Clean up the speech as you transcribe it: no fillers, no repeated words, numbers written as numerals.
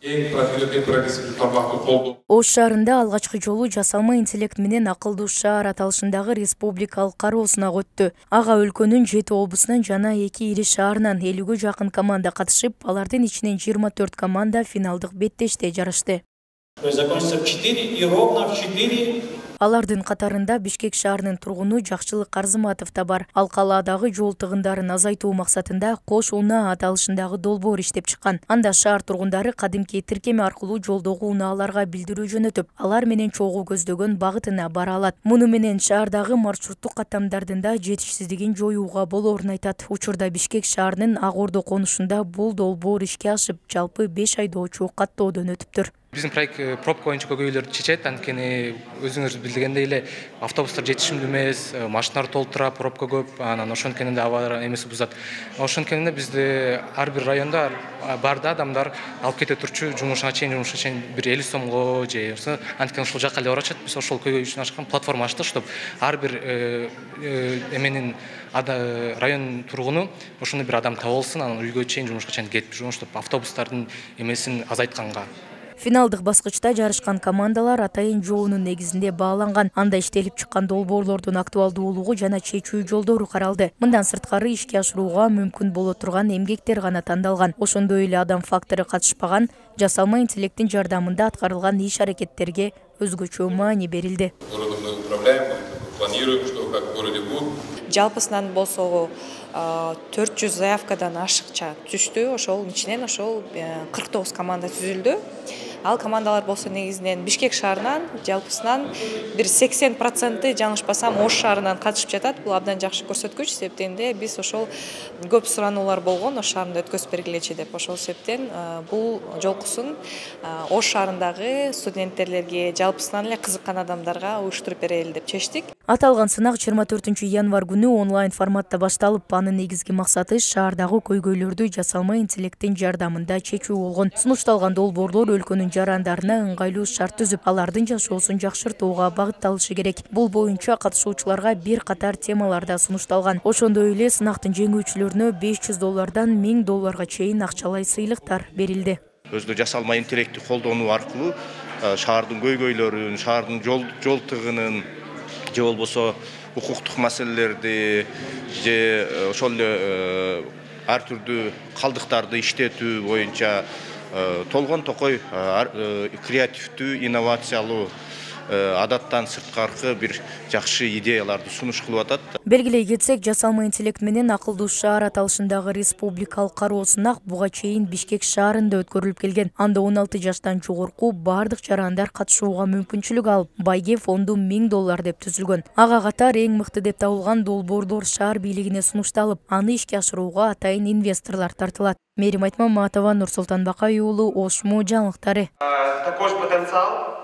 Ош шаарында алгачкы жолу жасалма интеллект менен акылдуу шаар аталышындагы республикалык кароо сынагы өттү. Ага өлкөнүн 7 облусунан жана 2 ири шаарынан 50-гө жакын команда катышып, алардын ичинен 24 команда финалдык беттеште жарышты. Алардын катарында Бишкек шаарынын тургуну Жакшылык Арзыматов да бар. Ал калаадагы жол тыгындарын азайтуу максатында Кош унаа аталышындагы долбоор иштеп чыккан. Анда шаар тургундары кадимки тиркеме аркылуу жолдогу унааларга билдирүү жөнөтүп, алар менен чогуу көздөгөн багытына бара алат. Муну менен шаардагы маршруттук каттамдардын да жетишсиздигин жоюуга болоорун айтат. Учурда Бишкек шаарынын Ак Ордо конушунда бул долбоор ишке ашып, жалпы 5 айдоочу каттоодон өтүптүр. Биздин проект пробка боюнча көйгөйлөрдү чечет, анткени өзүңүз билгендей эле автобустар жетишимдүү эмес, машиналар толтура, пробка көп, анан ошонткени аба эмеси бузат. Ошонткени бизде ар бир районда барда адамдар алып кете турчу жумушка чейин бир 50 сомго же анткени ошол жака эле барачат. Биз ошол көйгөй үчүн ачкан платформа ачтык, чтобы ар бир эменин район тургуну ошондой бир адам таап алсын, анан үйгө чейин жумушка чейин кетип жүргөн, чтобы автобустардын эмесин азайтканга. Финалдык баскычта жарышкан командалар атайын жоонун негизинде бааланган. Анда иштелип чыккан долбоорлордун актуалдуулугу жана чечүү жолдору каралды. Мындан сырткары ишке ашырууга мүмкүн боло турган эмгектер гана тандалган. Ошондой эле адам фактору катышпаган, жасалма интеллекттин жардамында аткарылган иш-аракеттерге өзгөчө маани берилди. Жалпысынан болсо 400 заявкадан ашыкча түштү. Ошол ичинен 49 команда түзүлдү. Ал командалар болсо негизинен Бишкек шаарынан, жалпысынан бир 80% жаңылышпасам Ош шаарынан катышып жатат. Бул абдан жакшы көрсөткүч, себептен биз ошол көп сурануулар болгон, Ош шаарында өткөзүп бергилечи деп. Ошол себептен бул жолкусун Ош шаарындагы студенттерлерге, жалпысынан эле кызыккан адамдарга уюштуруп берели деп чечтик. Аталган сынак 24 январь күнү онлайн форматта башталып, анын негизги максаты шаардагы көйгөйлөрдү жасалма интеллекттин жардамында чечүү болгон. Сунушталган долбоорлор өлкөнүн жарандарына ыңгайлуу шарт түзүп, алардын жашоосун жакшыртууга багытталышы керек. Бул боюнча катышуучуларга бир катар темаларда сунушталган. Ошондой эле сынактын жеңүүчүлөрүнө $500 $1000 чейин акчалай сыйлыктар берилди. Өзү жасалма интеллектти колдонуу аркылуу шаардын көйгөйлөрүн, шаардын жол тыгынын же болбосо укуктук маселелерди же ошол эле ар түрдүү калдыктарды иштетүү боюнча толгон токой креативдүү, инновациялуу, адаттан сырткаркы бир жакшы идеяларды сунуш кылып атат. Белгилей кетсек, жасалма интеллект менен акылдуу шаар аталышындагы республикалык кароо сынак буга чейин Бишкек шаарында өткөрүлүп келген. Анда 16 жаштан жогорку бардык жарандар катышууга мүмкүнчүлүк алып, байге фонду $1000 деп түзүлгөн. Ага катар эң мыкты деп табылган долбоорлор шаар бийлигине сунушталып, аны ишке ашырууга атайын инвесторлор тартылат. Мерим Айтмаматова, Нурсултан Бакай уулу, Ош жаңылыктары. Такой же потенциал